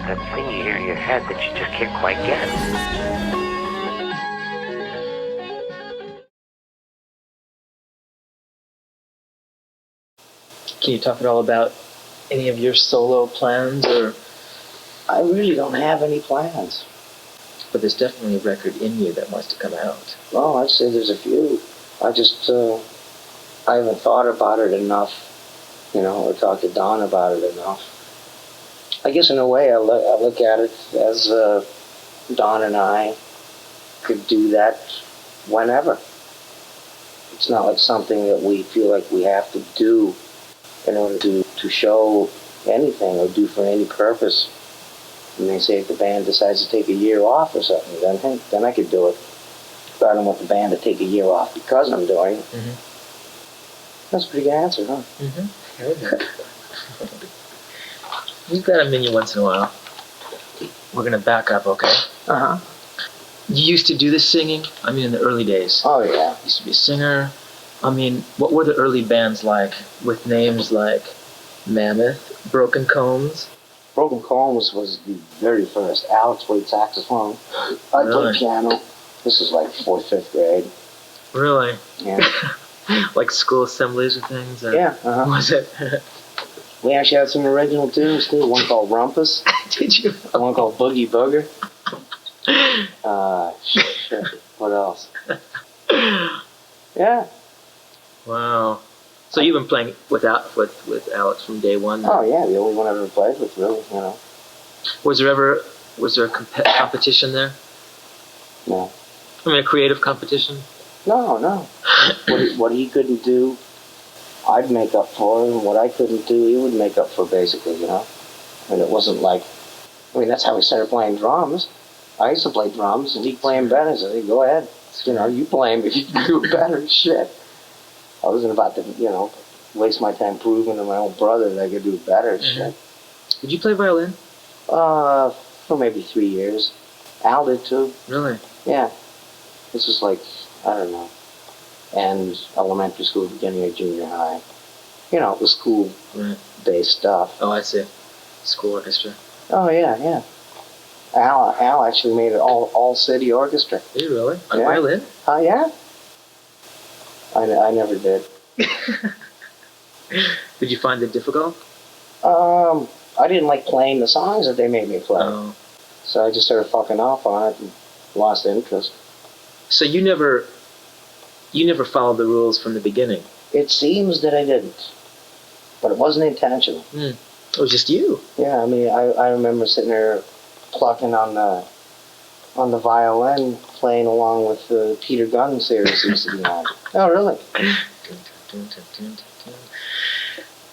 that thing you hear in your head that you just can't quite get. Can you talk at all about any of your solo plans, or? I really don't have any plans. But there's definitely a record in you that wants to come out. Well, I'd say there's a few. I just, I haven't thought about it enough, or talked to Don about it enough. I guess in a way I look at it as Don and I could do that whenever. It's not like something that we feel like we have to do in order to show anything or do for any purpose. And they say if the band decides to take a year off or something, then I could do it. But I don't want the band to take a year off because I'm doing it. Mm-hmm. That's a pretty good answer, huh? Mm-hmm. We've got them in you once in a while. We're going to back up, okay? Uh-huh. You used to do the singing? I mean, in the early days. Oh, yeah. You used to be a singer. I mean, what were the early bands like with names like Mammoth, Broken Combs? Broken Combs was the very first. Alex played saxophone. I played piano. This is like 4th, 5th grade. Really? Yeah. Like school assemblies or things? Or yeah. Uh-huh. Was it? We actually had some original tunes too. One called Rumpus. Did you? One called Boogie Booger. Shit. What else? Yeah. Wow. So you've been playing with Alex from day one? Then? Oh yeah, the only one I've ever played with, really. Was there a competition there? No. I mean, a creative competition? No. What he couldn't do, I'd make up for, and what I couldn't do, he would make up for, basically, And it wasn't like, that's how we started playing drums. I used to play drums, and he'd play them better. So go ahead, you play them, but you can do it better. Shit. I wasn't about to, waste my time proving to my own brother that I could do it better. Mm-hmm. Shit. Did you play violin? For maybe 3 years. Al did too. Really? Yeah. This was like, I don't know, and elementary school, beginning of junior high. The school-based stuff. Oh, I see. School orchestra. Oh, yeah. Al actually made it all city orchestra. Did you really? On violin? Oh, yeah. I never did. Did you find it difficult? I didn't like playing the songs that they made me play. Oh. So I just started fucking off on it and lost interest. So you never followed the rules from the beginning? It seems that I didn't. But it wasn't intentional. It was just you? Yeah, I remember sitting there plucking on the violin, playing along with the Peter Gunn series used to be on. Oh, really?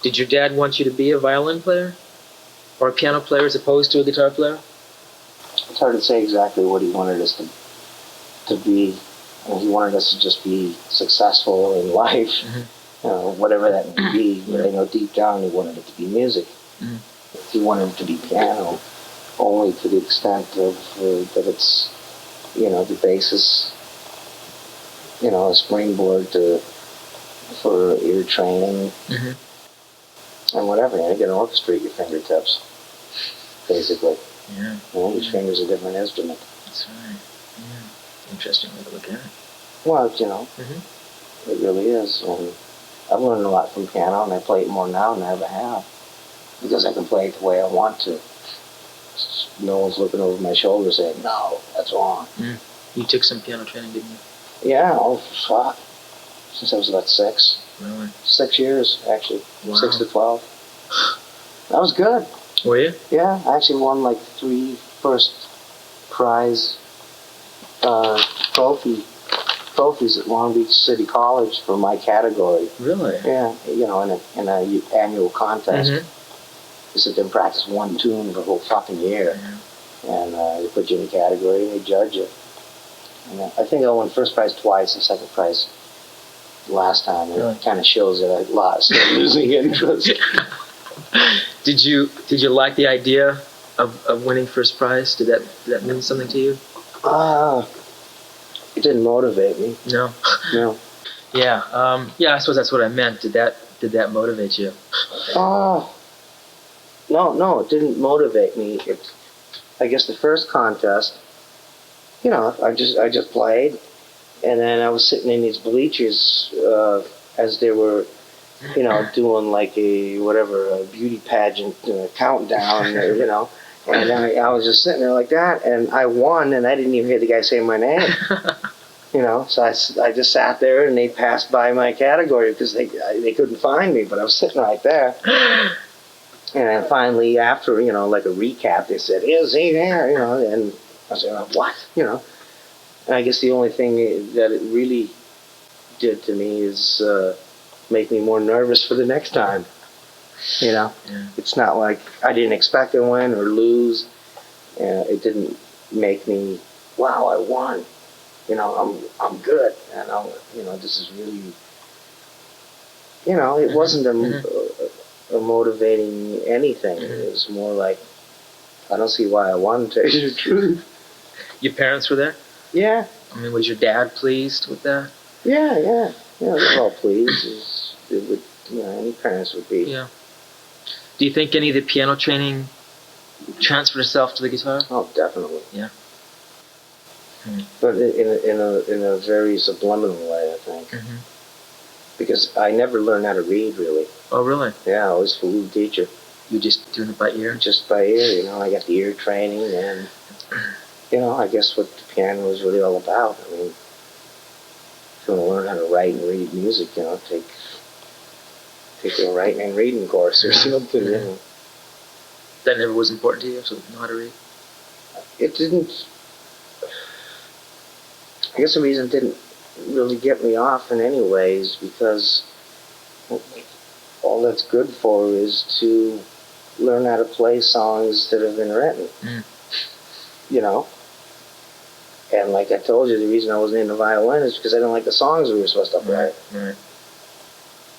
Did your dad want you to be a violin player? Or a piano player as opposed to a guitar player? It's hard to say exactly what he wanted us to be. He wanted us to just be successful in life, whatever that may be. But I know deep down he wanted it to be music. Mm-hmm. He wanted it to be piano, only to the extent of that it's, the basis, a springboard for ear training, and whatever. You can orchestrate your fingertips, basically. Yeah. Each finger's a different instrument. That's right. Yeah. Interesting way to look at it. Well, it really is. And I've learned a lot from piano, and I play it more now than I ever have. Because I can play it the way I want to. No one's looking over my shoulder saying, no, that's wrong. You took some piano training, didn't you? Yeah, fuck. Since I was about 6. Really? 6 years, actually. Wow. 6 to 12. That was good. Were you? Yeah, I actually won like 3 first prize trophies at Long Beach City College for my category. Really? Yeah, in a annual contest. You sit there and practice one tune for the whole fucking year. Yeah. And they put you in a category and they judge you. And I think I won first prize twice and second prize last time. Really? It kind of shows that I lost losing interest. Did you like the idea of winning first prize? Did that mean something to you? It didn't motivate me. No. No. Yeah. I suppose that's what I meant. Did that motivate you? No, it didn't motivate me. I guess the first contest, I just played, and then I was sitting in these bleachers as they were, doing like a beauty pageant countdown, and I was just sitting there like that, and I won, and I didn't even hear the guy say my name. So I just sat there, and they passed by my category because they couldn't find me, but I was sitting right there. And then finally, after, like a recap, they said, "Is he there?" And I said, "What?" And I guess the only thing that it really did to me is make me more nervous for the next time. Yeah. It's not like I didn't expect to win or lose. It didn't make me, wow, I won. I'm good, and this is really, it wasn't a motivating anything. It was more like, I don't see why I won, to tell you the truth. Your parents were there? Yeah. I mean, was your dad pleased with that? Yeah. They were all pleased. It would, any parents would be. Yeah. Do you think any of the piano training transferred itself to the guitar? Oh, definitely. Yeah. But in a very subliminal way, I think. Because I never learned how to read, really. Oh, really? Yeah, I was a little teacher. You just doing it by ear? Just by ear, I got the ear training, and, I guess what the piano is really all about. I mean, if you want to learn how to write and read music, take a writing and reading course or something, That never was important to you, so you know how to read? It didn't. I guess the reason it didn't really get me off in any ways because all that's good for is to learn how to play songs that have been written. And like I told you, the reason I wasn't into violin is because I didn't like the songs we were supposed to play. Right.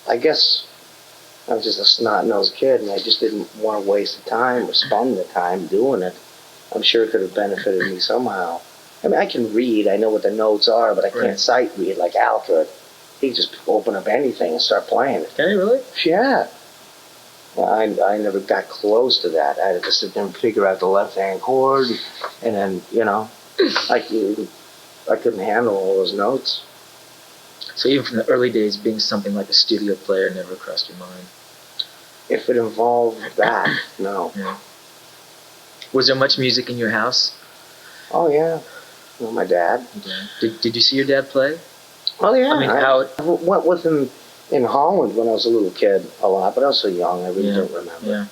I guess I was just a snot-nosed kid, and I just didn't want to waste the time or spend the time doing it. I'm sure it could have benefited me somehow. I mean, I can read, I know what the notes are, but I can't sight read like Al could. He could just open up anything and start playing it. Can you really? Yeah. Well, I never got close to that. I had to sit there and figure out the left-hand chord, and then, I couldn't handle all those notes. So even from the early days, being something like a studio player never crossed your mind? If it involved that, no. Yeah. Was there much music in your house? Oh, yeah. My dad. Did you see your dad play? Oh, yeah. I mean, I went with him in Holland when I was a little kid a lot, but I was so young I really don't remember.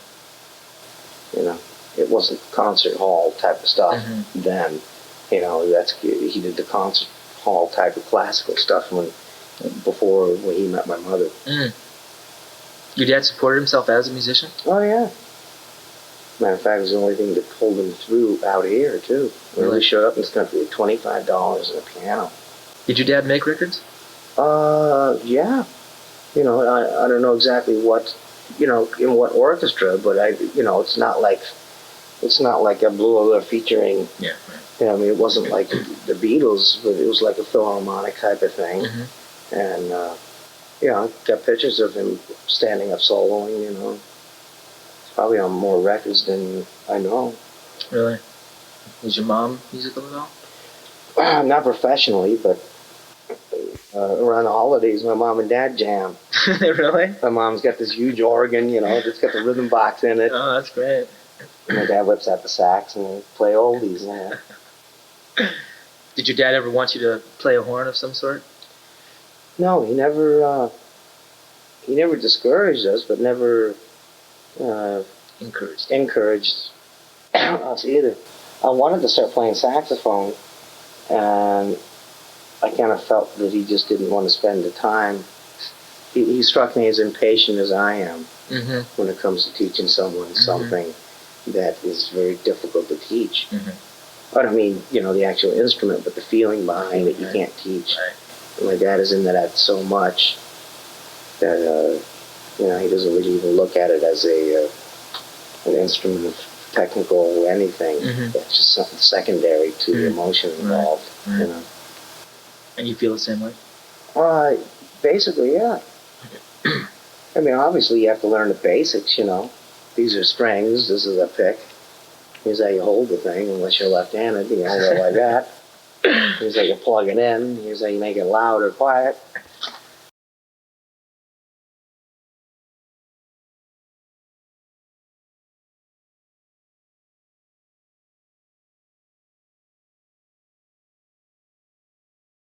Yeah. It wasn't concert hall type of stuff then. He did the concert hall type of classical stuff when he met my mother. Your dad supported himself as a musician? Oh, yeah. Matter of fact, it was the only thing that pulled him through out here, too. When we showed up in this country with $25 and a piano. Did your dad make records? Yeah. I don't know exactly what, in what orchestra, but it's not like a Blue Alert featuring. Yeah. I mean, it wasn't like the Beatles, but it was like a Philharmonic type of thing. And, I got pictures of him standing up soloing, probably on more records than I know. Really? Was your mom musical at all? Not professionally, but around the holidays, my mom and dad jam. Really? My mom's got this huge organ, it's got the rhythm box in it. Oh, that's great. And my dad whips out the sax and they play oldies. Did your dad ever want you to play a horn of some sort? No, he never discouraged us, but never encouraged us either. I wanted to start playing saxophone, and I kind of felt that he just didn't want to spend the time. He struck me as impatient as I am when it comes to teaching someone something that is very difficult to teach. I don't mean, the actual instrument, but the feeling behind it you can't teach. And my dad is into that so much that, he doesn't really even look at it as an instrument of technical anything. It's just something secondary to the emotion involved, And you feel the same way? Basically, yeah. I mean, obviously you have to learn the basics, These are strings, this is a pick. Here's how you hold the thing, unless you're left-handed. You hold it like that. Here's how you plug it in. Here's how you make it loud or quiet.